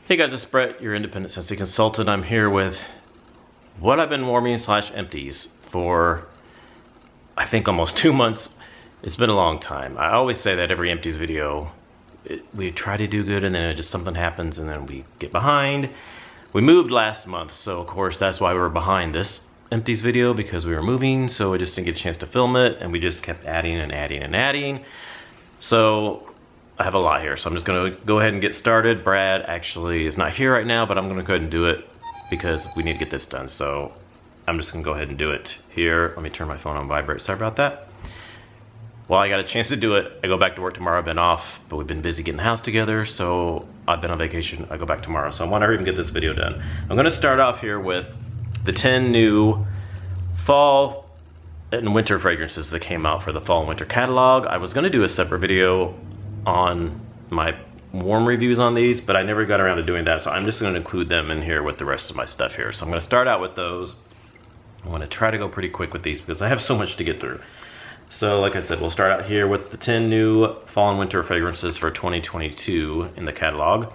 Hey guys, it's Brett, your independent Scentsy consultant. I'm here with what I've been warming / empties for, I think, almost 2 months. It's been a long time. I always say that every empties video, we try to do good and then just something happens and then we get behind. We moved last month, so of course that's why we were behind this empties video, because we were moving, so we just didn't get a chance to film it, and we just kept adding and adding and adding. So I have a lot here, so I'm just gonna go ahead and get started. Brad actually is not here right now, but I'm gonna go ahead and do it because we need to get this done. So I'm just gonna go ahead and do it here. Let me turn my phone on vibrate, sorry about that. Well, I got a chance to do it. I go back to work tomorrow. I've been off, but we've been busy getting the house together, so I've been on vacation. I go back tomorrow, so I want to even get this video done. I'm gonna start off here with the 10 new fall and winter fragrances that came out for the fall and winter catalog. I was gonna do a separate video on my warm reviews on these, but I never got around to doing that, so I'm just gonna include them in here with the rest of my stuff here. So I'm gonna start out with those. I wanna try to go pretty quick with these because I have so much to get through. So like I said, we'll start out here with the 10 new fall and winter fragrances for 2022 in the catalog.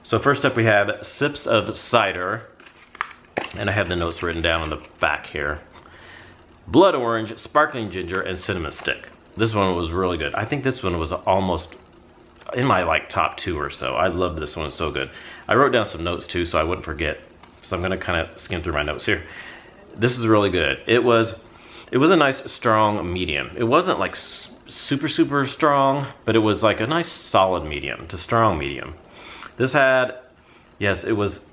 So first up we have Sips of Cider, and I have the notes written down on the back here. Blood Orange, Sparkling Ginger, and Cinnamon Stick. This one was really good. I think this one was almost in my top 2 or so. I love this one, it's so good. I wrote down some notes too so I wouldn't forget. So I'm gonna kind of skim through my notes here. This is really good. It was a nice strong medium. It wasn't like super strong, but it was like a nice solid medium to strong medium. This had, yes, it was,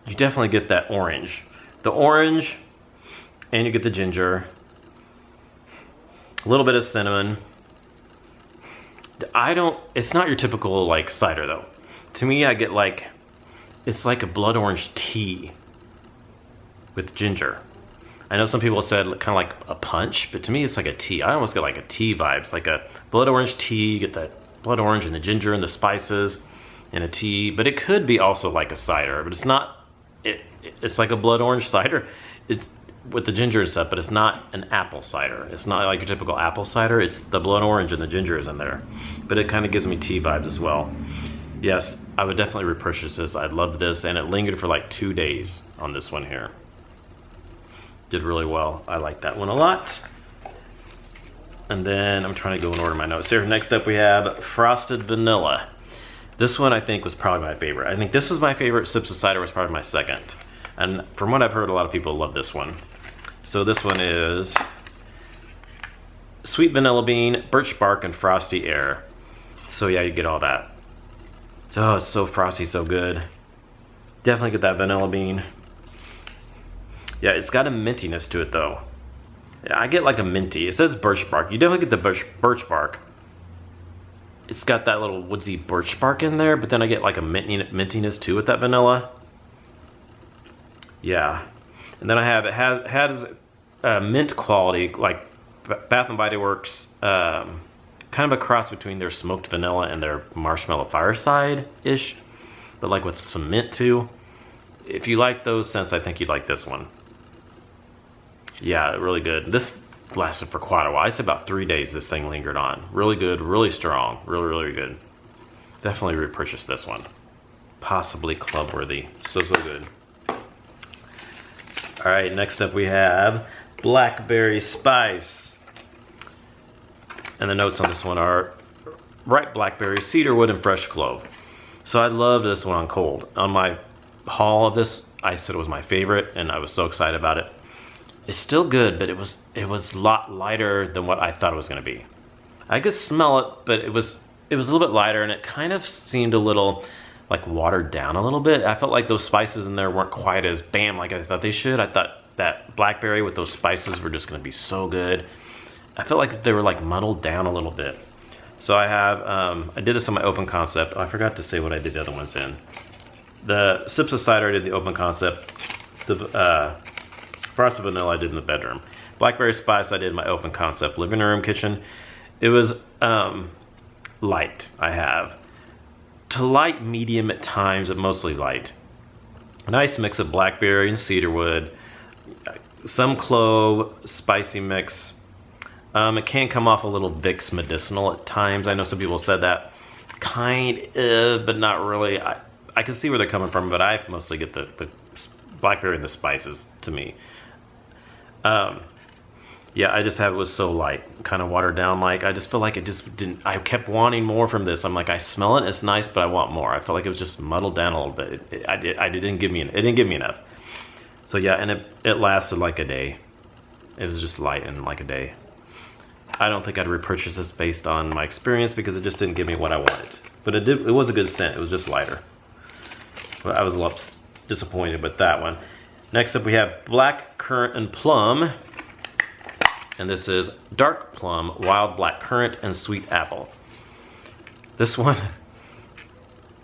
you definitely get that orange. The orange, and you get the ginger. A little bit of cinnamon. It's not your typical cider though. To me, I get it's like a blood orange tea with ginger. I know some people said kind of like a punch, but to me it's like a tea. I almost get like a tea vibe. It's like a blood orange tea. You get that blood orange and the ginger and the spices in a tea, but it could be also like a cider, but it's not. It's like a blood orange cider. It's with the ginger and stuff, but it's not an apple cider. It's not like your typical apple cider. It's the blood orange and the ginger is in there, but it kind of gives me tea vibes as well. Yes, I would definitely repurchase this. I loved this, and it lingered for like 2 days on this one here. Did really well. I like that one a lot. And then I'm trying to go in order my notes here. Next up we have Frosted Vanilla. This one I think was probably my favorite. I think this was my favorite. Sips of Cider was probably my second. And from what I've heard, a lot of people love this one. So this one is Sweet Vanilla Bean, Birch Bark, and Frosty Air. So yeah, you get all that. Oh, it's so frosty, so good. Definitely get that vanilla bean. Yeah, it's got a mintiness to it though. Yeah, I get like a minty. It says birch bark. You definitely get the birch bark. It's got that little woodsy birch bark in there, but then I get like a mintiness too with that vanilla. Yeah. And then it has mint quality, like Bath and Body Works, kind of a cross between their smoked vanilla and their marshmallow fireside-ish, but like with some mint too. If you like those scents, I think you'd like this one. Yeah, really good. This lasted for quite a while. I said about 3 days this thing lingered on. Really good, really strong, really good. Definitely repurchase this one. Possibly club worthy. So good. All right, next up we have Blackberry Spice. And the notes on this one are ripe blackberry, cedarwood, and fresh clove. So I love this one on cold. On my haul of this, I said it was my favorite, and I was so excited about it. It's still good, but it was a lot lighter than what I thought it was going to be. I could smell it, but it was a little bit lighter, and it kind of seemed a little like watered down a little bit. I felt like those spices in there weren't quite as bam like I thought they should. I thought that blackberry with those spices were just going to be so good. I felt like they were like muddled down a little bit. So I have I did this on my open concept. Oh, I forgot to say what I did the other ones in. The Sips of Cider I did the open concept. The Frosted Vanilla I did in the bedroom. Blackberry Spice I did in my open concept living room kitchen. It was light. I have to light medium at times, but mostly light. A nice mix of blackberry and cedarwood, some clove, spicy mix. It can come off a little Vicks medicinal at times. I know some people said that, kind of, but not really. I can see where they're coming from, but I mostly get the blackberry and the spices to me. Yeah, I just have it was so light, kind of watered down. Like I just feel like it just didn't. I kept wanting more from this. I'm like, I smell it, it's nice, but I want more. I felt like it was just muddled down a little bit. It didn't give me enough. So yeah, and it lasted like a day. It was just light in like a day. I don't think I'd repurchase this based on my experience because it just didn't give me what I wanted. But it was a good scent. It was just lighter. But I was a little disappointed with that one. Next up we have Black Currant and Plum. And this is Dark Plum, Wild Black Currant, and Sweet Apple. This one,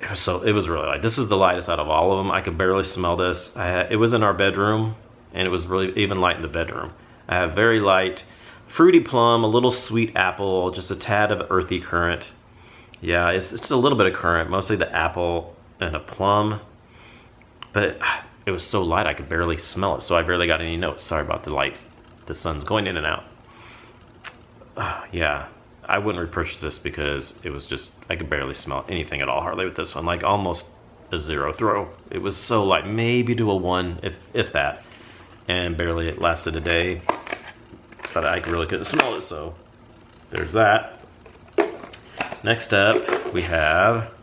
it was really light. This is the lightest out of all of them. I could barely smell this. It was in our bedroom, and it was really even light in the bedroom. I have very light, fruity plum, a little sweet apple, just a tad of earthy currant. Yeah, it's a little bit of currant, mostly the apple and a plum. But it was so light I could barely smell it, so I barely got any notes. Sorry about the light. The sun's going in and out. Yeah, I wouldn't repurchase this because it was just, I could barely smell anything at all hardly with this one. Like almost a 0 throw. It was so light, maybe to a 1 if that. And barely it lasted a day. But I really couldn't smell it, so there's that. Next up we have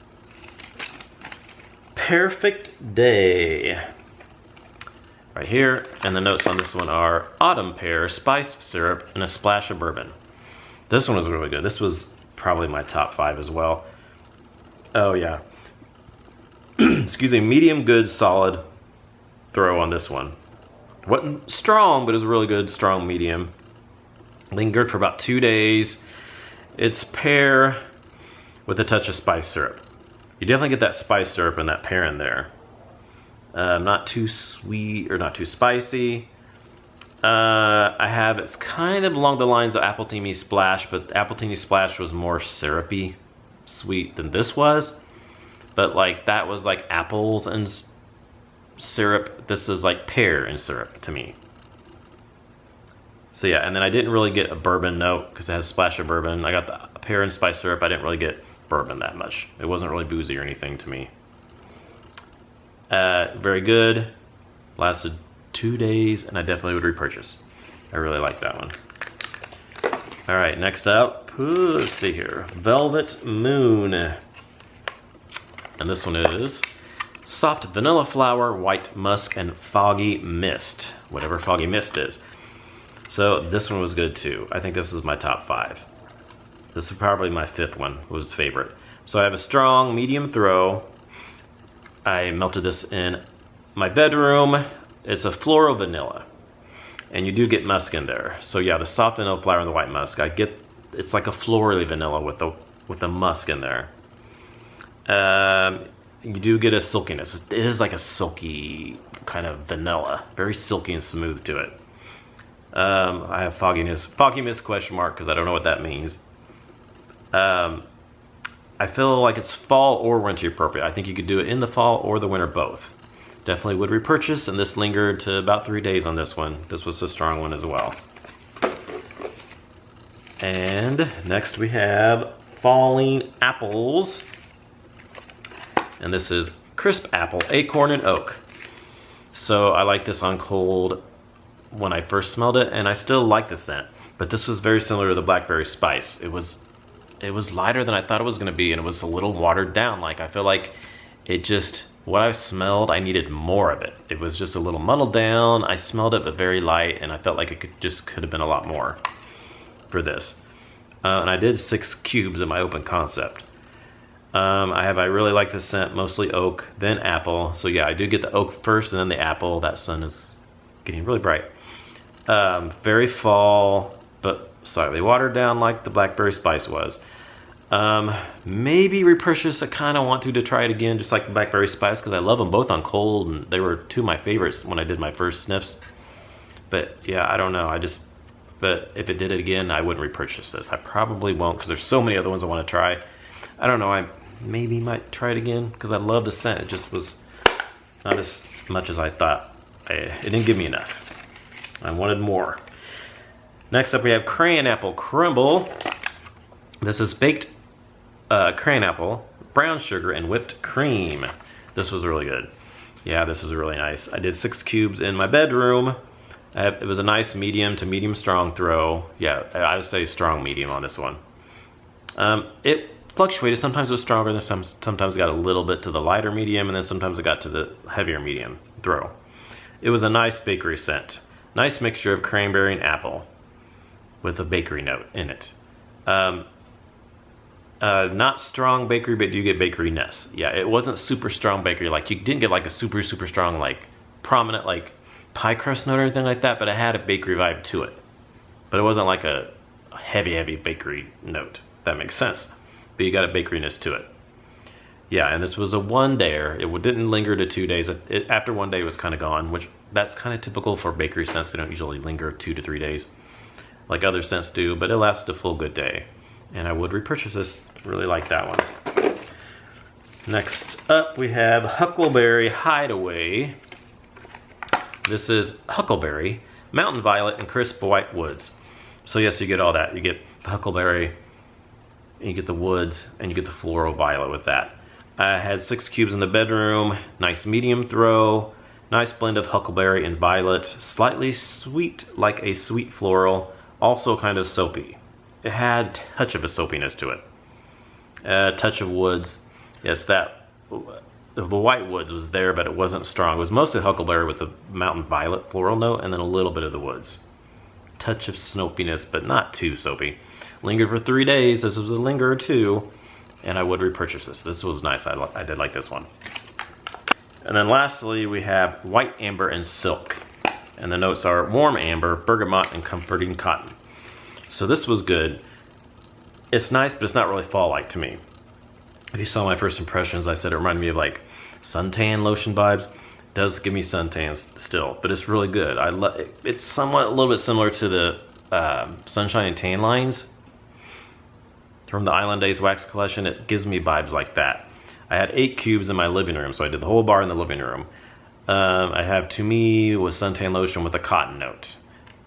Perfect Day. Right here, and the notes on this one are autumn pear, spiced syrup, and a splash of bourbon. This one was really good. This was probably my top 5 as well. Oh yeah. Excuse me, medium good solid throw on this one. Wasn't strong, but it was really good, strong medium. Lingered for about 2 days. It's pear with a touch of spice syrup. You definitely get that spice syrup and that pear in there. Not too sweet or not too spicy. It's kind of along the lines of Appletini Splash, but Appletini Splash was more syrupy sweet than this was. But like that was like apples and syrup. This is like pear and syrup to me. So yeah, and then I didn't really get a bourbon note because it has a splash of bourbon. I got the pear and spice syrup. I didn't really get bourbon that much. It wasn't really boozy or anything to me. Very good. Lasted 2 days, and I definitely would repurchase. I really like that one. All right, next up, let's see here. Velvet Moon. And this one is soft vanilla flower, white musk, and foggy mist. Whatever foggy mist is. So this one was good too. I think this is my top 5. This is probably my 5th one, was favorite. So I have a strong medium throw. I melted this in my bedroom. It's a floral vanilla, and you do get musk in there. So yeah, the soft vanilla flower and the white musk. It's like a florally vanilla with the musk in there. You do get a silkiness. It is like a silky kind of vanilla, very silky and smooth to it. I have foggy mist question mark because I don't know what that means. I feel like it's fall or winter appropriate. I think you could do it in the fall or the winter both. Definitely would repurchase, and this lingered to about 3 days on this one. This was a strong one as well. And next we have Falling Apples. And this is Crisp Apple, Acorn, and Oak. So I like this on cold when I first smelled it, and I still like the scent. But this was very similar to the Blackberry Spice. It was lighter than I thought it was going to be, and it was a little watered down. Like I feel like it just, what I smelled, I needed more of it. It was just a little muddled down. I smelled it, but very light, and I felt like it could have been a lot more for this. And I did 6 cubes in my open concept. I really like the scent, mostly oak, then apple. So yeah, I do get the oak first and then the apple. That sun is getting really bright. Very fall, but slightly watered down like the Blackberry Spice was. Maybe repurchase. I kind of want to try it again, just like the Blackberry Spice, because I love them both on cold, and they were 2 of my favorites when I did my first sniffs. But yeah, I don't know. But if it did it again, I wouldn't repurchase this. I probably won't, because there's so many other ones I want to try. I don't know. I maybe might try it again because I love the scent. It just was not as much as I thought. It didn't give me enough. I wanted more. Next up, we have Crayon Apple Crumble. This is baked crayon apple, brown sugar, and whipped cream. This was really good. Yeah, this was really nice. I did 6 cubes in my bedroom. It was a nice medium to medium strong throw. Yeah, I would say strong medium on this one. It fluctuated. Sometimes it was stronger, and sometimes it got a little bit to the lighter medium, and then sometimes it got to the heavier medium throw. It was a nice bakery scent. Nice mixture of cranberry and apple with a bakery note in it. Not strong bakery, but you get bakery-ness. Yeah, it wasn't super strong bakery. Like, you didn't get like a super strong, like prominent like pie crust note or anything like that, but it had a bakery vibe to it. But it wasn't like a heavy bakery note, if that makes sense. But you got a bakeryness to it. Yeah, and this was a 1-dayer. It didn't linger to 2 days. After 1 day it was kind of gone, which that's kind of typical for bakery scents. They don't usually linger 2 to 3 days like other scents do, but it lasted a full good day. And I would repurchase this. Really like that one. Next up we have Huckleberry Hideaway. This is Huckleberry, Mountain Violet, and Crisp White Woods. So yes, you get all that. You get the Huckleberry, and you get the woods, and you get the floral violet with that. I had 6 cubes in the bedroom. Nice medium throw. Nice blend of Huckleberry and Violet. Slightly sweet, like a sweet floral. Also kind of soapy. It had a touch of a soapiness to it. A touch of woods. Yes, the white woods was there, but it wasn't strong. It was mostly Huckleberry with the Mountain Violet floral note, and then a little bit of the woods. Touch of soapiness, but not too soapy. Lingered for 3 days. This was a lingerer too, and I would repurchase this. This was nice. I did like this one. And then lastly, we have White Amber and Silk. And the notes are warm amber, bergamot, and comforting cotton. So this was good. It's nice, but it's not really fall-like to me. If you saw my first impressions, I said it reminded me of like suntan lotion vibes. It does give me suntans still, but it's really good. It's somewhat a little bit similar to the Sunshine and Tan lines from the Island Days Wax Collection. It gives me vibes like that. I had 8 cubes in my living room, so I did the whole bar in the living room. I have To Me with suntan lotion with a cotton note.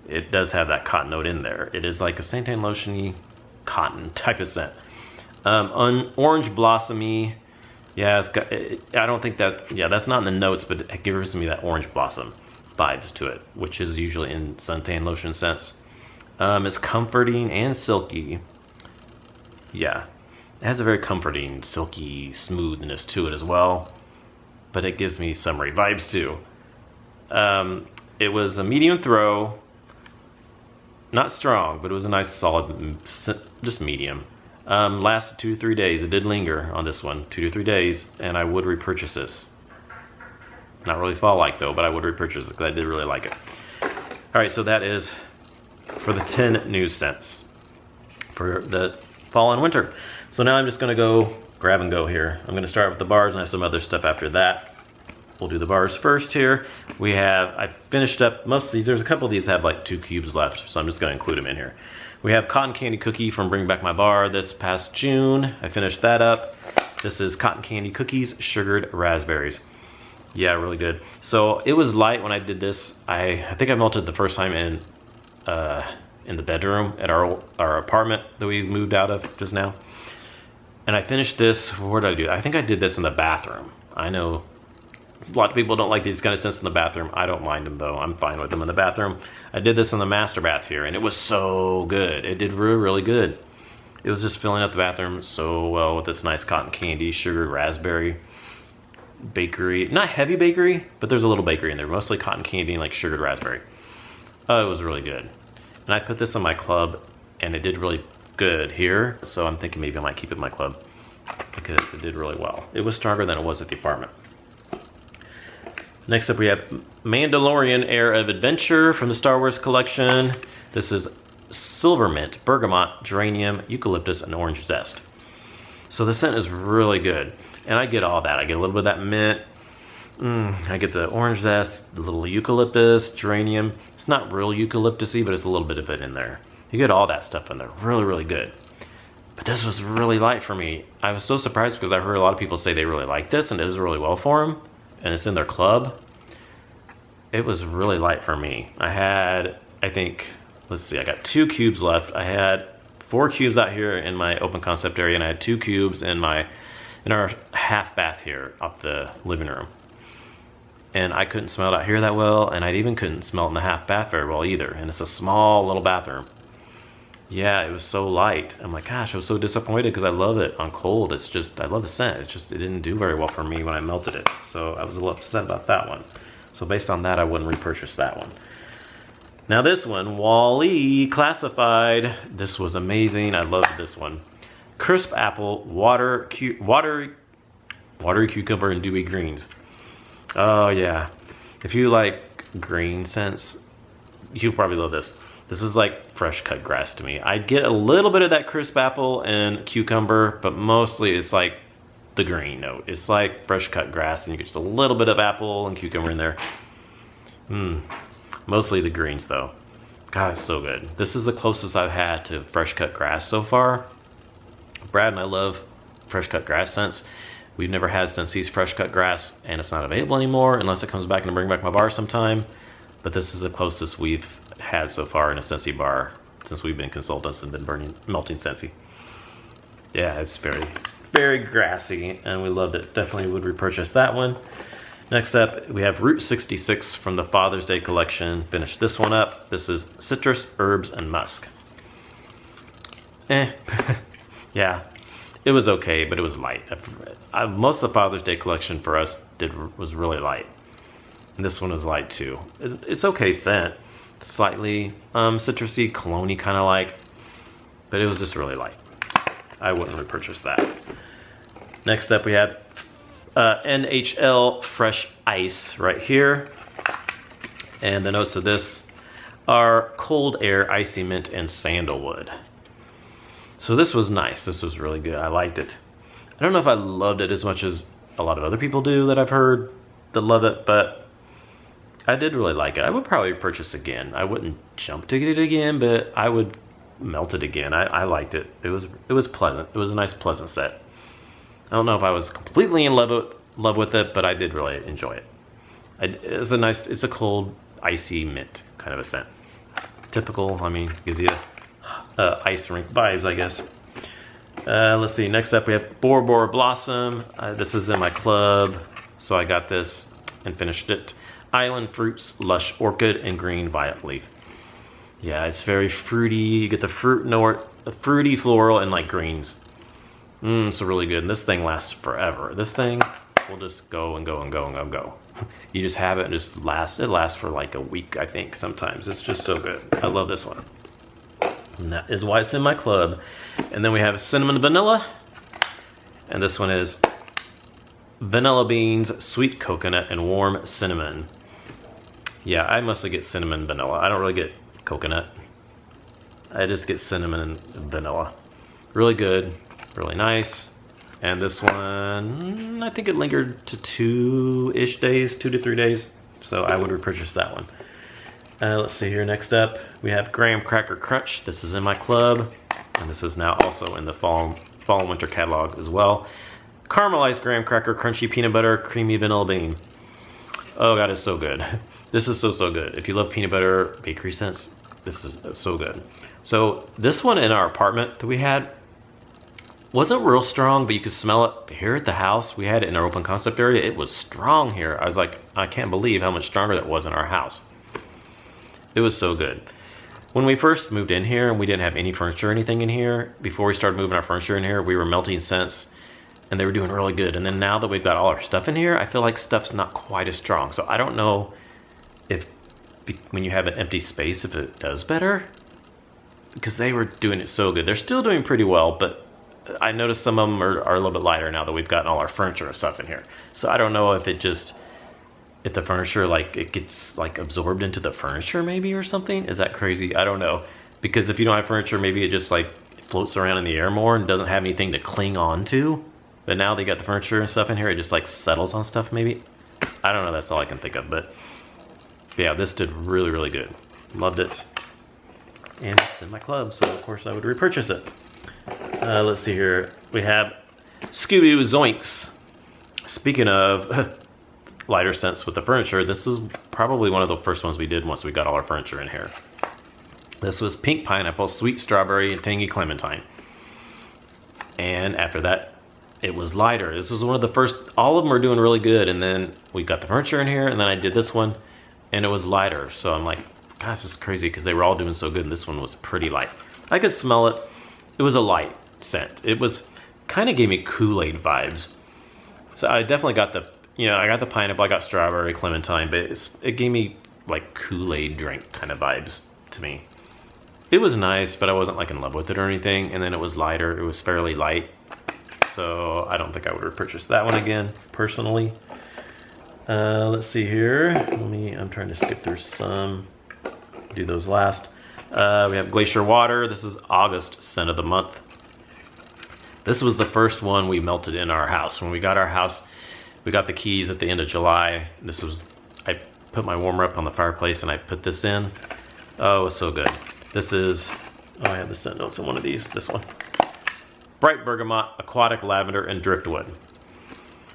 It does have that cotton note in there. It is like a suntan lotion-y cotton type of scent. Orange blossomy. Yeah, I don't think that, yeah, that's not in the notes, but it gives me that orange blossom vibes to it, which is usually in suntan lotion scents. It's comforting and silky. Yeah, it has a very comforting, silky smoothness to it as well, but it gives me summery vibes too. It was a medium throw. Not strong, but it was a nice solid, just medium. Lasted 2 to 3 days. It did linger on this one, 2 to 3 days, and I would repurchase this. Not really fall-like though, but I would repurchase it because I did really like it. Alright, so that is for the 10 new scents for the fall and winter. So now I'm just going to go grab and go here. I'm going to start with the bars and I have some other stuff after that. We'll do the bars first here. I finished up most of these. There's a couple of these that have like 2 cubes left, so I'm just going to include them in here. We have Cotton Candy Cookie from Bring Back My Bar this past June. I finished that up. This is Cotton Candy Cookies, Sugared Raspberries. Yeah, really good. So it was light when I did this. I think I melted the first time in the bedroom at our apartment that we moved out of just now. And I finished this, where did I do it? I think I did this in the bathroom. I know a lot of people don't like these kind of scents in the bathroom. I don't mind them though. I'm fine with them in the bathroom. I did this in the master bath here and it was so good. It did really good. It was just filling up the bathroom so well with this nice cotton candy, sugared raspberry, bakery. Not heavy bakery, but there's a little bakery in there. Mostly cotton candy and like sugared raspberry. Oh, it was really good. And I put this in my club and it did really good here. So I'm thinking maybe I might keep it in my club because it did really well. It was stronger than it was at the apartment. Next up we have Mandalorian Air of Adventure from the Star Wars collection. This is Silver Mint, Bergamot, Geranium, Eucalyptus, and Orange Zest. So the scent is really good. And I get all that. I get a little bit of that mint. I get the orange zest, the little eucalyptus, geranium. It's not real eucalyptus-y, but it's a little bit of it in there. You get all that stuff in there. Really good. But this was really light for me. I was so surprised because I heard a lot of people say they really like this and it does really well for them. And it's in their club. It was really light for me. I had, I think, let's see, I got 2 cubes left. I had 4 cubes out here in my open concept area and I had 2 cubes in my in our half bath here off the living room. And I couldn't smell it out here that well, and I even couldn't smell it in the half bath very well either. And it's a small little bathroom. Yeah, it was so light. I'm like, gosh, I was so disappointed because I love it on cold. It's just, I love the scent. It's just, it didn't do very well for me when I melted it. So I was a little upset about that one. So based on that, I wouldn't repurchase that one. Now this one, Wall-E Classified. This was amazing. I loved this one. Crisp apple, watery cucumber, and dewy greens. Oh yeah, if you like green scents, you'll probably love this. This is like fresh cut grass to me. I get a little bit of that crisp apple and cucumber, but mostly it's like the green note. It's like fresh cut grass, and you get just a little bit of apple and cucumber in there. Mostly the greens though. God, it's so good. This is the closest I've had to fresh cut grass so far. Brad and I love fresh cut grass scents. We've never had Scentsy's fresh cut grass, and it's not available anymore unless it comes back and I bring back my bar sometime. But this is the closest we've had so far in a Scentsy bar since we've been consultants and been melting Scentsy. Yeah, it's very, very grassy, and we loved it. Definitely would repurchase that one. Next up, we have Route 66 from the Father's Day collection. Finished this one up. This is citrus, herbs, and musk. Yeah, it was okay, but it was light. Most of the Father's Day collection for us was really light. And this one was light too. It's okay scent. Slightly citrusy, cologne-y kind of like, but it was just really light. I wouldn't repurchase that. Next up we have NHL Fresh Ice right here. And the notes of this are cold air, icy mint, and sandalwood. So this was nice. This was really good. I liked it. I don't know if I loved it as much as a lot of other people do that I've heard that love it, but I did really like it. I would probably purchase again. I wouldn't jump to get it again, but I would melt it again. I liked it. It was pleasant. It was a nice, pleasant set. I don't know if I was completely in love with it, but I did really enjoy it. It's a cold, icy mint kind of a scent. Typical. I mean, gives you ice rink vibes, I guess. Let's see. Next up, we have Bor Bor Blossom. This is in my club, so I got this and finished it. Island Fruits, Lush Orchid, and Green Violet Leaf. Yeah, it's very fruity. You get the fruity floral and like greens. It's really good. And this thing lasts forever. This thing will just go and go and go and go and go. You just have it and just lasts. It lasts for like a week, I think, sometimes. It's just so good. I love this one. And that is why it's in my club. And then we have Cinnamon Vanilla. And this one is Vanilla Beans, Sweet Coconut, and Warm Cinnamon. Yeah, I mostly get cinnamon vanilla. I don't really get coconut. I just get cinnamon and vanilla. Really good, really nice. And this one, I think it lingered to 2-ish days, 2 to 3 days. So I would repurchase that one. Let's see here, next up, we have Graham Cracker Crunch. This is in my club, and this is now also in the fall and winter catalog as well. Caramelized graham cracker, crunchy peanut butter, creamy vanilla bean. Oh God, it's so good. This is so good. If you love peanut butter bakery scents, this is so good. So this one in our apartment that we had wasn't real strong, but you could smell it here at the house. We had it in our open concept area. It was strong here. I was like, I can't believe how much stronger that was in our house. It was so good. When we first moved in here and we didn't have any furniture or anything in here, before we started moving our furniture in here, we were melting scents and they were doing really good. And then now that we've got all our stuff in here, I feel like stuff's not quite as strong. So I don't know if when you have an empty space, if it does better, because they were doing it so good. They're still doing pretty well, but I noticed some of them are a little bit lighter now that we've gotten all our furniture and stuff in here. So I don't know if if the furniture, like, it gets like absorbed into the furniture maybe or something. Is that crazy? I don't know. Because if you don't have furniture, maybe it just like floats around in the air more and doesn't have anything to cling on to. But now they got the furniture and stuff in here, it just like settles on stuff maybe. I don't know, that's all I can think of. But yeah, this did really, really good. Loved it. And it's in my club, so of course I would repurchase it. Let's see here. We have Scooby Zoinks. Speaking of lighter scents with the furniture, this is probably one of the first ones we did once we got all our furniture in here. This was Pink Pineapple, Sweet Strawberry, and Tangy Clementine. And after that, it was lighter. This was one of the first, all of them were doing really good, and then we got the furniture in here, and then I did this one, and it was lighter. So I'm like, gosh, this is crazy, because they were all doing so good, and this one was pretty light. I could smell it. It was a light scent. It was, kind of gave me Kool-Aid vibes. So I definitely got the, you know, I got the pineapple, I got strawberry, clementine, but it gave me like Kool-Aid drink kind of vibes to me. It was nice, but I wasn't like in love with it or anything. And then it was lighter. It was fairly light. So I don't think I would repurchase that one again, personally. Let's see here. I'm trying to skip through some. Do those last. We have Glacier Water. This is August scent of the month. This was the first one we melted in our house. When we got our house, we got the keys at the end of July. I put my warmer up on the fireplace and I put this in. Oh, it was so good. This is, I have the scent notes in one of these, this one. Bright Bergamot, Aquatic Lavender, and Driftwood.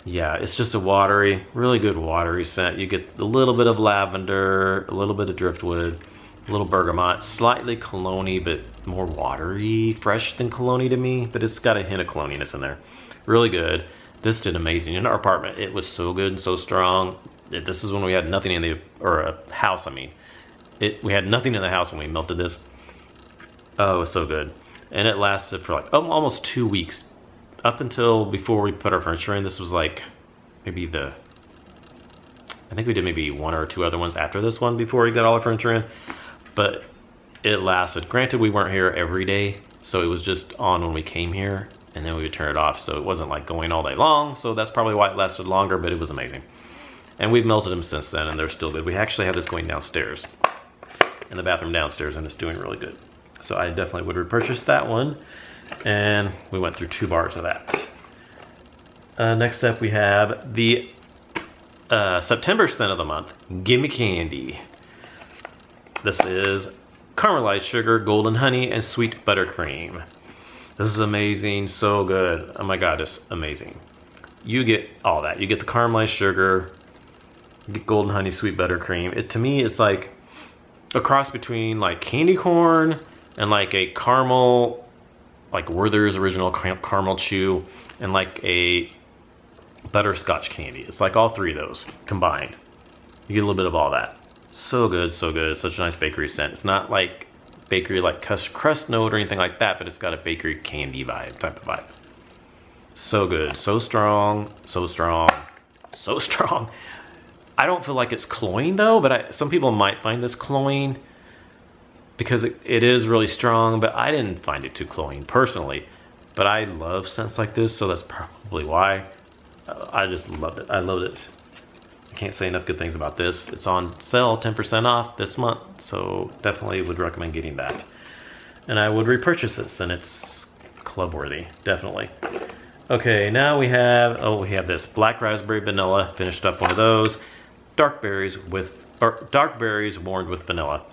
Yeah, it's just a watery, really good watery scent. You get a little bit of lavender, a little bit of driftwood, a little bergamot, slightly cologne-y, but more watery, fresh than cologne-y to me, but it's got a hint of cologne-iness in there. Really good. This did amazing. In our apartment, it was so good and so strong. This is when we had nothing in the, or a house, I mean. We had nothing in the house when we melted this. Oh, it was so good. And it lasted for like almost 2 weeks. Up until before we put our furniture in. This was like maybe I think we did maybe 1 or 2 other ones after this one before we got all our furniture in. But it lasted. Granted, we weren't here every day. So it was just on when we came here. And then we would turn it off. So it wasn't like going all day long. So that's probably why it lasted longer. But it was amazing. And we've melted them since then. And they're still good. We actually have this going downstairs. In the bathroom downstairs. And it's doing really good. So I definitely would repurchase that one. And we went through 2 bars of that. Next up we have the September scent of the month, Gimme Candy. This is caramelized sugar, golden honey, and sweet buttercream. This is amazing, so good. Oh my god, it's amazing. You get all that. You get the caramelized sugar, you get golden honey, sweet buttercream. To me, it's like a cross between like candy corn and like a caramel, like Werther's original caramel chew, and like a butterscotch candy. It's like all 3 of those combined. You get a little bit of all that. So good, so good. It's such a nice bakery scent. It's not like bakery like crust note or anything like that, but it's got a bakery candy vibe, type of vibe. So good, so strong, so strong, so strong. I don't feel like it's cloying though, but some people might find this cloying, because it is really strong, but I didn't find it too cloying personally. But I love scents like this, so that's probably why. I just loved it. I loved it. I can't say enough good things about this. It's on sale, 10% off this month, so definitely would recommend getting that. And I would repurchase this, and it's club worthy, definitely. Okay, now we have this black raspberry vanilla. Finished up one of those. Dark berries warmed with vanilla.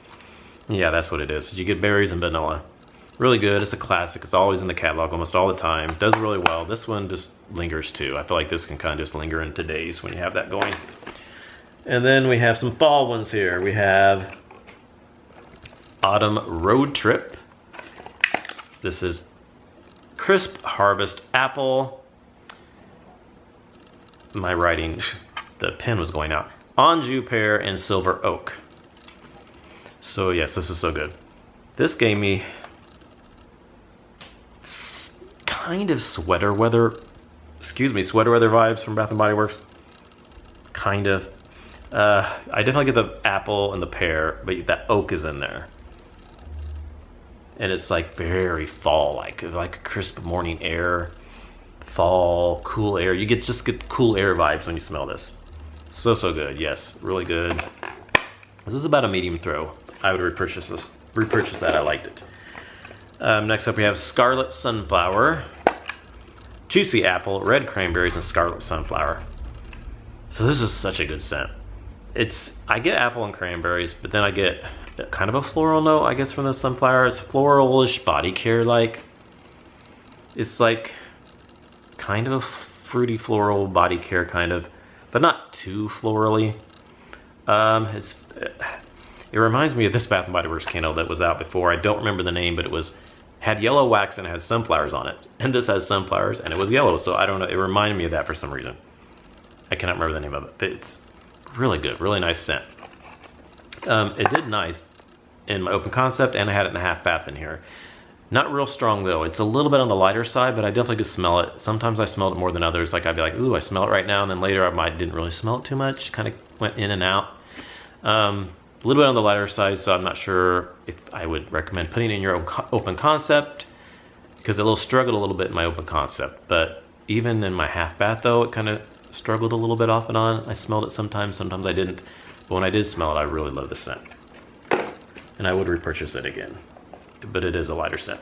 Yeah, that's what it is. You get berries and vanilla. Really good. It's a classic. It's always in the catalog almost all the time. Does really well. This one just lingers too. I feel like this can kind of just linger into days when you have that going. And then we have some fall ones here. We have Autumn Road Trip. This is Crisp Harvest Apple. My writing, the pen was going out. Anjou Pear and Silver Oak. So yes, this is so good. This gave me kind of sweater weather vibes from Bath & Body Works. Kind of. I definitely get the apple and the pear, but that oak is in there. And it's like very fall-like, like a crisp morning air, fall, cool air. You just get cool air vibes when you smell this. So good, yes, really good. This is about a medium throw. I would repurchase that, I liked it. Next up we have Scarlet Sunflower, Juicy Apple, Red Cranberries, and Scarlet Sunflower. So this is such a good scent. I get apple and cranberries, but then I get kind of a floral note, I guess, from the sunflower. It's floralish, body care-like. It's like kind of a fruity floral body care kind of, but not too florally. It reminds me of this Bath & Body Works candle that was out before. I don't remember the name, but it had yellow wax and it had sunflowers on it. And this has sunflowers and it was yellow, so I don't know, it reminded me of that for some reason. I cannot remember the name of it, but it's really good, really nice scent. It did nice in my open concept, and I had it in a half bath in here. Not real strong though. It's a little bit on the lighter side, but I definitely could smell it. Sometimes I smelled it more than others. Like I'd be like, ooh, I smell it right now, and then later didn't really smell it too much. Kind of went in and out. A little bit on the lighter side, so I'm not sure if I would recommend putting it in your open concept, because it struggled a little bit in my open concept. But even in my half bath though, it kind of struggled a little bit off and on. I smelled it sometimes I didn't. But when I did smell it, I really love the scent. And I would repurchase it again. But it is a lighter scent.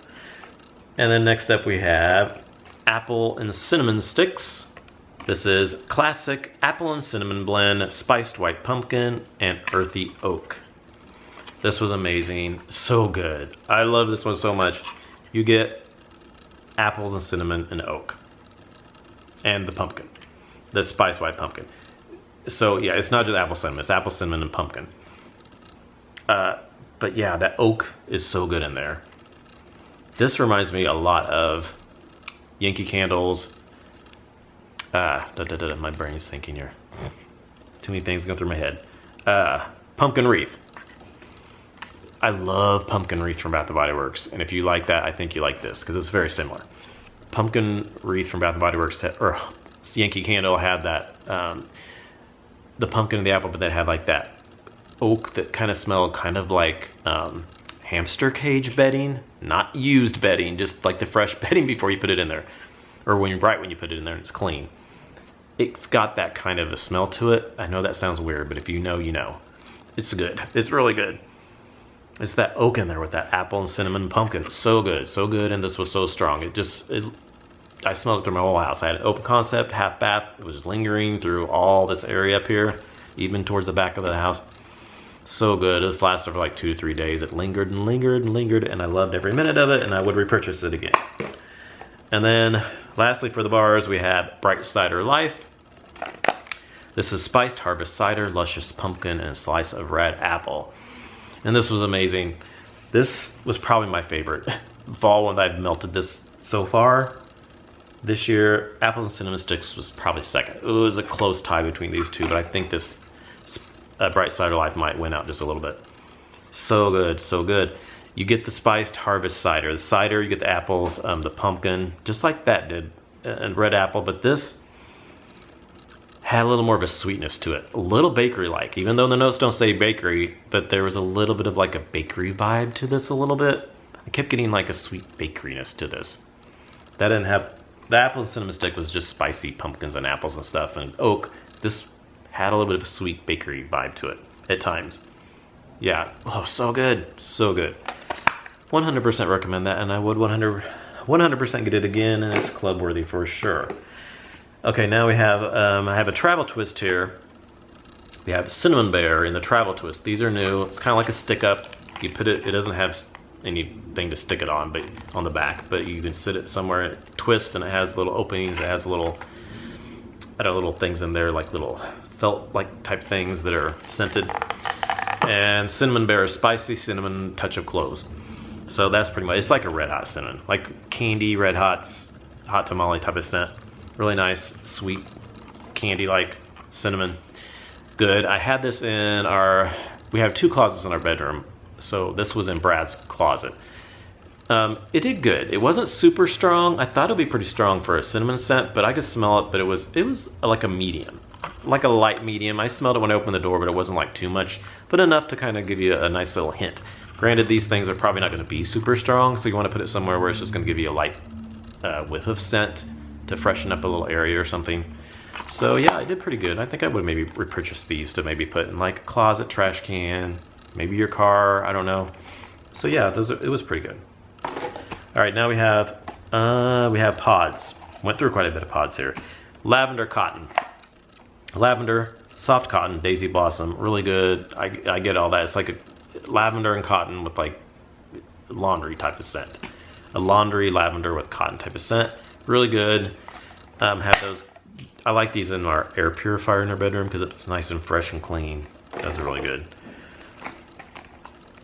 And then next up we have apple and cinnamon sticks. This is classic apple and cinnamon blend, spiced white pumpkin, and earthy oak. This was amazing, so good. I love this one so much. You get apples and cinnamon and oak. And the pumpkin, the spiced white pumpkin. So yeah, it's not just apple cinnamon, it's apple cinnamon and pumpkin. But yeah, that oak is so good in there. This reminds me a lot of Yankee Candles. My brain's thinking here. Too many things going through my head. Pumpkin Wreath. I love Pumpkin Wreath from Bath & Body Works. And if you like that, I think you like this, because it's very similar. Pumpkin Wreath from Bath & Body Works, or Yankee Candle, had that, the pumpkin and the apple, but they had like that oak that kind of smelled kind of like hamster cage bedding, not used bedding, just like the fresh bedding before you put it in there, or when you put it in there and it's clean. It's got that kind of a smell to it. I know that sounds weird, but if you know, you know. It's good. It's really good. It's that oak in there with that apple and cinnamon and pumpkin. It's so good, and this was so strong. I smelled it through my whole house. I had an open concept, half bath. It was lingering through all this area up here, even towards the back of the house. So good. This lasted for like 2 to 3 days. It lingered and lingered and lingered, and I loved every minute of it, and I would repurchase it again. And then lastly for the bars, we have Bright Cider Life. This is spiced harvest cider, luscious pumpkin, and a slice of red apple. And this was amazing. This was probably my favorite fall one that I've melted this so far. This year, apples and cinnamon sticks was probably second. It was a close tie between these two, but I think this Bright Cider Life might win out just a little bit. So good, so good. You get the spiced harvest cider. The cider, you get the apples, the pumpkin, just like that did, and red apple. But this had a little more of a sweetness to it. A little bakery-like, even though the notes don't say bakery, but there was a little bit of like a bakery vibe to this a little bit. I kept getting like a sweet bakeryness to this. That didn't have, the apple and cinnamon stick was just spicy pumpkins and apples and stuff, and oak. This had a little bit of a sweet bakery vibe to it at times. Yeah, oh, so good, so good. 100% recommend that, and I would 100% get it again, and it's club worthy for sure. Okay, now we have, I have a travel twist here. We have Cinnamon Bear in the travel twist. These are new. It's kind of like a stick up. You put it, it doesn't have anything to stick it on, but on the back, but you can sit it somewhere, twist, and it has little openings. It has little things in there, like little felt-like type things that are scented. And Cinnamon Bear is spicy cinnamon, touch of cloves. So that's pretty much, it's like a red hot cinnamon, like candy, red hots, hot tamale type of scent. Really nice, sweet, candy-like cinnamon. Good. I had this in we have 2 closets in our bedroom, so this was in Brad's closet. It did good. It wasn't super strong. I thought it would be pretty strong for a cinnamon scent, but I could smell it, but it was like a medium, like a light medium. I smelled it when I opened the door, but it wasn't like too much, but enough to kind of give you a nice little hint. Granted, these things are probably not going to be super strong, so you want to put it somewhere where it's just going to give you a light whiff of scent to freshen up a little area or something. So yeah, I did pretty good. I think I would maybe repurchase these to maybe put in like a closet, trash can, maybe your car, I don't know. So yeah, it was pretty good. All right, now we have pods. Went through quite a bit of pods here. Lavender cotton. Lavender, soft cotton, daisy blossom, really good. I get all that. It's like a lavender and cotton with like laundry type of scent. A laundry lavender with cotton type of scent. Really good. Have those. I like these in our air purifier in our bedroom because it's nice and fresh and clean. That's really good.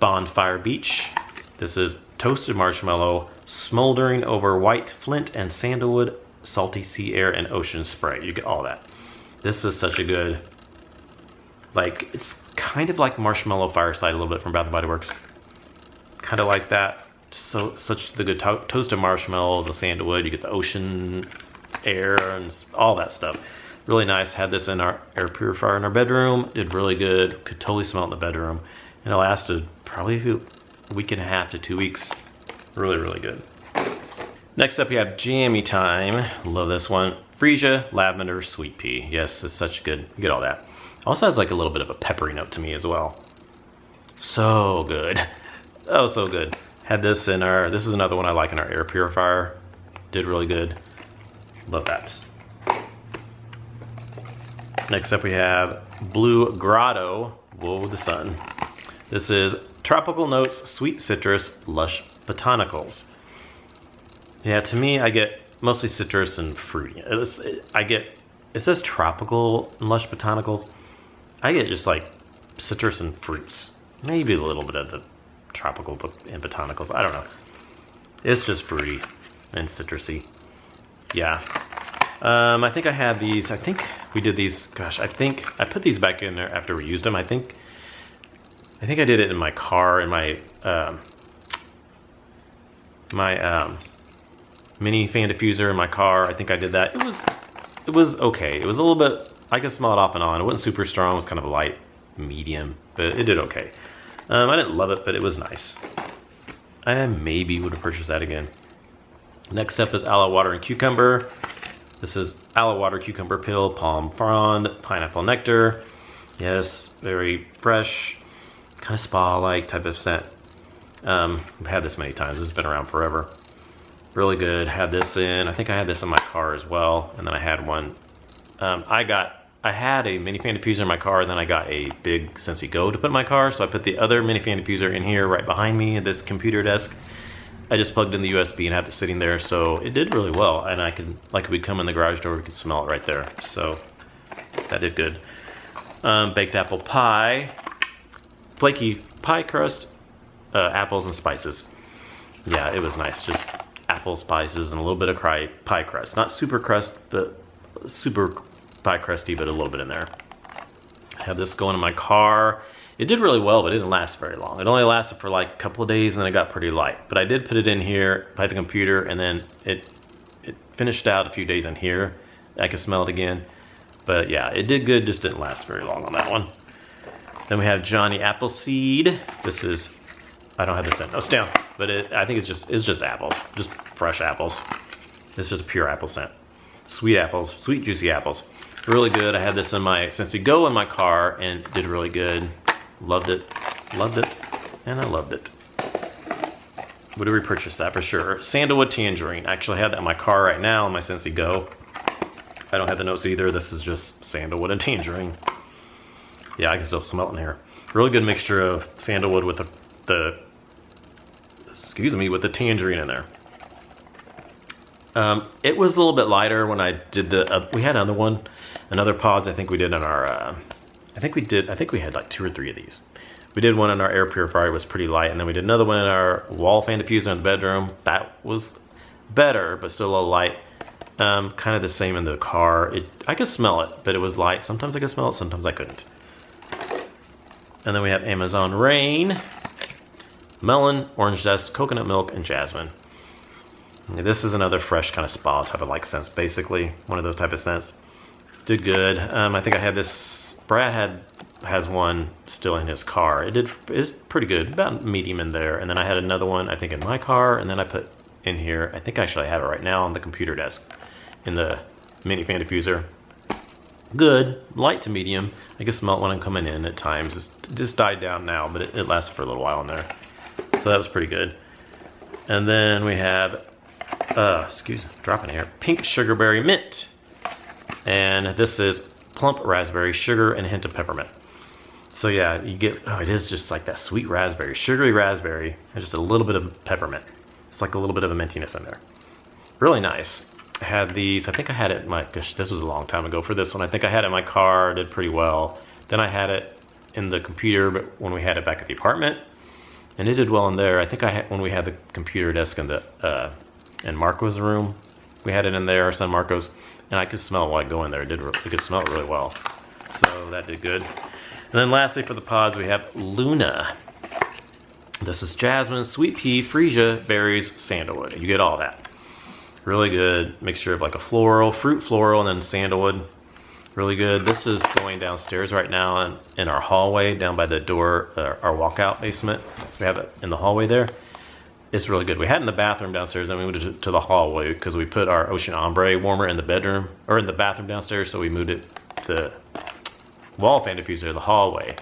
Bonfire Beach. This is toasted marshmallow, smoldering over white flint and sandalwood, salty sea air, and ocean spray. You get all that. This is such a good, like, it's kind of like Marshmallow Fireside a little bit from Bath & Body Works. Kind of like that. So such the good toasted marshmallows, the sandalwood, you get the ocean air and all that stuff. Really nice. Had this in our air purifier in our bedroom. Did really good. Could totally smell it in the bedroom. And it lasted probably a week and a half to 2 weeks. Really, really good. Next up, we have Jammy Time. Love this one. Freesia Lavender Sweet Pea. Yes, it's such good. You get all that. Also has like a little bit of a peppery note to me as well. So good. Oh, so good. Had this in our, this is another one I like in our air purifier. Did really good. Love that. Next up we have Blue Grotto, Whoa the Sun. This is Tropical Notes, Sweet Citrus, Lush Botanicals. Yeah, to me I get mostly citrus and fruity. It says tropical and lush botanicals. I get just like citrus and fruits. Maybe a little bit of the tropical and botanicals. I don't know. It's just fruity and citrusy. Yeah. I think I had these. I think we did these. Gosh, I think I put these back in there after we used them. I think I did it in my car, in my mini fan diffuser in my car. I think I did that. It was okay. It was a little bit, I could smell it off and on. It wasn't super strong. It was kind of a light medium, but it did okay. I didn't love it, but it was nice. I maybe would have purchased that again. Next up is Aloe Water and Cucumber. This is Aloe Water Cucumber Pill, Palm Frond, Pineapple Nectar. Yes, very fresh, kind of spa-like type of scent. I've had this many times. This has been around forever. Really good. Had this in, I think I had this in my car as well. And then I had one, I had a mini fan diffuser in my car, and then I got a big Scentsy Go to put in my car. So I put the other mini fan diffuser in here right behind me at this computer desk. I just plugged in the USB and have it sitting there. So it did really well. And I could, like, we'd come in the garage door, we could smell it right there. So that did good. Baked apple pie, flaky pie crust, apples and spices. Yeah, it was nice. Just apple spices and a little bit of pie crust. Not super crust, but super pie crusty, but a little bit in there. Had this going in my car. It did really well, but it didn't last very long. It only lasted for like a couple of days and then it got pretty light. But I did put it in here by the computer, and then it finished out a few days in here. I could smell it again. But yeah, it did good, just didn't last very long on that one. Then we have Johnny Appleseed. This is, I don't have the scent. Oh, it's down. But I think it's just apples, just fresh apples. It's just a pure apple scent. Sweet apples, sweet juicy apples. Really good. I had this in my Scentsy Go in my car and did really good. Loved it, and I loved it. Would have repurchased that for sure. Sandalwood Tangerine. I actually have that in my car right now in my Scentsy Go. I don't have the notes either. This is just sandalwood and tangerine. Yeah, I can still smell it in here. Really good mixture of sandalwood with the tangerine in there. It was a little bit lighter when I did we had another pods I think we did on our, I think we had like 2 or 3 of these. We did one in our air purifier, it was pretty light, and then we did another one in our wall fan diffuser in the bedroom. That was better, but still a little light. Kind of the same in the car. I could smell it, but it was light. Sometimes I could smell it, sometimes I couldn't. And then we have Amazon Rain, melon, orange zest, coconut milk, and jasmine. This is another fresh kind of spa type of like scents, basically. One of those type of scents. Did good. I think I had this, Brad has one still in his car. It's pretty good, about medium in there. And then I had another one, I think, in my car, and then I put in here, I think actually I have it right now on the computer desk in the mini fan diffuser. Good, light to medium. I can smell it when I'm coming in at times. It just died down now, but it lasted for a little while in there. So that was pretty good. And then we have, dropping here, Pink Sugarberry Mint. And this is plump raspberry, sugar, and a hint of peppermint. So yeah, you get, it is just like that sweet raspberry, sugary raspberry, and just a little bit of peppermint. It's like a little bit of a mintiness in there. Really nice. I had these, I think I had it in my, gosh, this was a long time ago for this one. I think I had it in my car, did pretty well. Then I had it in the computer, but when we had it back at the apartment, and it did well in there. I think when we had the computer desk in Marco's room, we had it in there, San Marcos, and I could smell it while I go in there. It could smell it really well, so that did good. And then lastly for the pods, we have Luna. This is jasmine, sweet pea, freesia, berries, sandalwood. You get all that. Really good mixture of like a floral, fruit floral, and then sandalwood. Really good. This is going downstairs right now in our hallway, down by the door, our walkout basement. We have it in the hallway there. It's really good. We had it in the bathroom downstairs, and we moved it to the hallway because we put our Ocean Ombre warmer in the bedroom, or in the bathroom downstairs, so we moved it to wall fan diffuser to the hallway.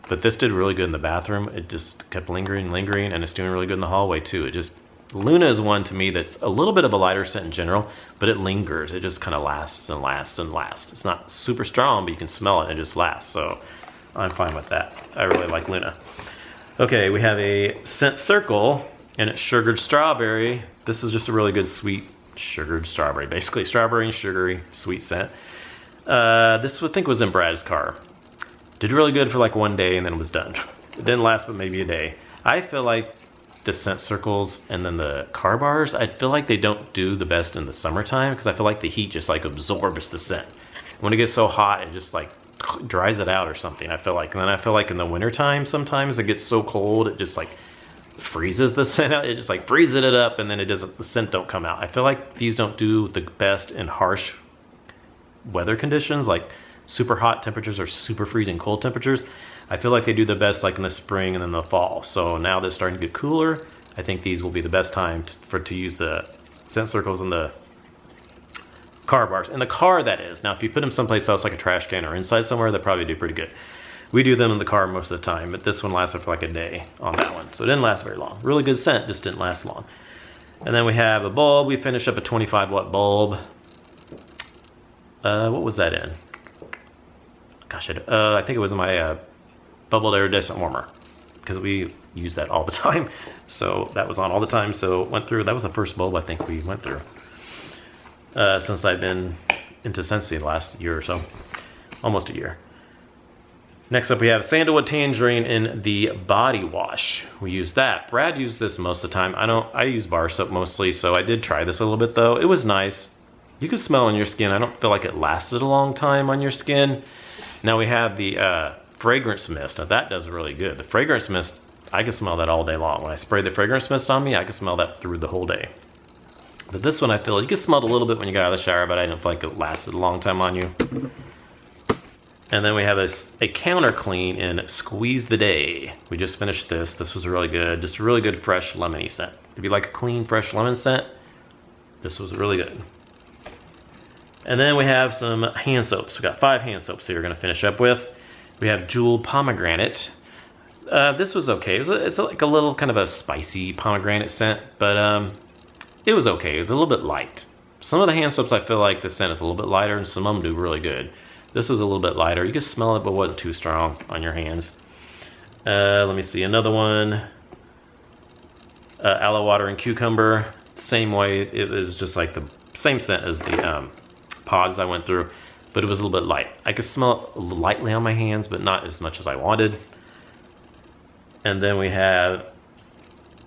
But this did really good in the bathroom. It just kept lingering, and it's doing really good in the hallway too. Luna is one to me that's a little bit of a lighter scent in general, but it lingers. It just kind of lasts and lasts and lasts. It's not super strong, but you can smell it and it just lasts. So I'm fine with that. I really like Luna. Okay, we have a scent circle, and it's sugared strawberry. This is just a really good sweet sugared strawberry. Basically strawberry and sugary sweet scent. This I think was in Brad's car. Did really good for like one day and then it was done. It didn't last but maybe a day. I feel like the scent circles and then the car bars, I feel like they don't do the best in the summertime because I feel like the heat just like absorbs the scent. When it gets so hot, it just like dries it out or something, I feel like. And then I feel like in the wintertime, sometimes it gets so cold, it just like freezes the scent out. It just like freezes it up and then the scent don't come out. I feel like these don't do the best in harsh weather conditions, like super hot temperatures or super freezing cold temperatures. I feel like they do the best like in the spring and then the fall. So now they're starting to get cooler. I think these will be the best time to use the scent circles and the car bars. In the car, that is. Now, if you put them someplace else like a trash can or inside somewhere, they probably do pretty good. We do them in the car most of the time, but this one lasted for like a day on that one. So it didn't last very long. Really good scent, just didn't last long. And then we have a bulb. We finished up a 25 watt bulb. What was that in? Gosh, I think it was in my bubbled iridescent warmer because we use that all the time. So that was on all the time. So went through, that was the first bulb I think we went through since I've been into Scentsy the last year or so, almost a year. Next up we have Sandalwood Tangerine in the body wash. We use that. Brad used this most of the time. I use bar soap mostly, so I did try this a little bit though. It was nice. You can smell on your skin. I don't feel like it lasted a long time on your skin. Now we have the fragrance mist. Now that does really good. The fragrance mist, I can smell that all day long. When I spray the fragrance mist on me, I can smell that through the whole day. But this one I feel, you can smell it a little bit when you got out of the shower, but I didn't feel like it lasted a long time on you. And then we have a counter clean in Squeeze the Day. We just finished this. This was really good. Just a really good fresh lemony scent. If you like a clean, fresh lemon scent, this was really good. And then we have some hand soaps. We got 5 hand soaps here we're gonna finish up with. We have Jeweled Pomegranate. This was okay. It's like a little kind of a spicy pomegranate scent, but it was okay. It's a little bit light. Some of the hand soaps I feel like the scent is a little bit lighter and some of them do really good. This is a little bit lighter. You can smell it, but it wasn't too strong on your hands. Let me see, another one. Aloe water and cucumber. Same way, it is just like the same scent as the pods I went through, but it was a little bit light. I could smell it lightly on my hands, but not as much as I wanted. And then we have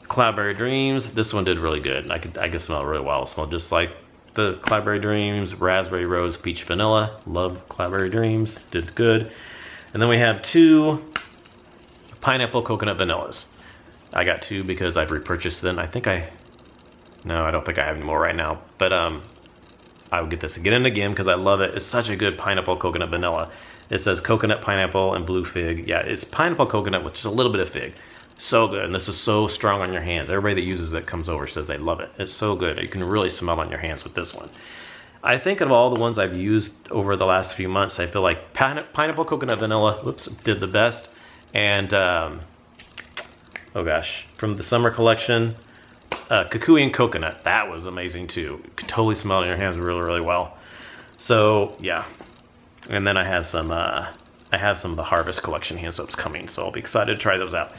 Cloudberry Dreams. This one did really good. I could smell it really well. It smelled just like the Cloudberry Dreams, Raspberry Rose, Peach Vanilla. Love Cloudberry Dreams, did good. And then we have 2 Pineapple Coconut Vanillas. I got 2 because I've repurchased them. I don't think I have any more right now, but I would get this again and again because I love it. It's such a good pineapple coconut vanilla. It says coconut, pineapple, and blue fig. Yeah, it's pineapple coconut with just a little bit of fig. So good, and this is so strong on your hands. Everybody that uses it comes over says they love it. It's so good. You can really smell on your hands with this one. I think of all the ones I've used over the last few months, I feel like pineapple coconut vanilla, did the best. And, oh gosh, from the summer collection, Kukui and Coconut, that was amazing too. You could totally smell it in your hands really, really well. So yeah, and then I have some of the Harvest Collection hand soaps coming, so I'll be excited to try those out.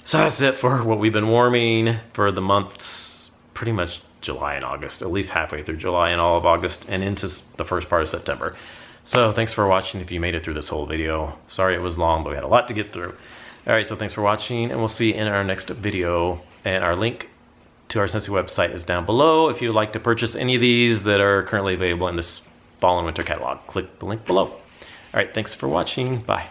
So that's it for what we've been warming for the months, pretty much July and August, at least halfway through July and all of August and into the first part of September. So thanks for watching if you made it through this whole video. Sorry it was long, but we had a lot to get through. All right, so thanks for watching, and we'll see you in our next video. And our link to our Scentsy website is down below. If you'd like to purchase any of these that are currently available in this fall and winter catalog, click the link below. All right, thanks for watching. Bye.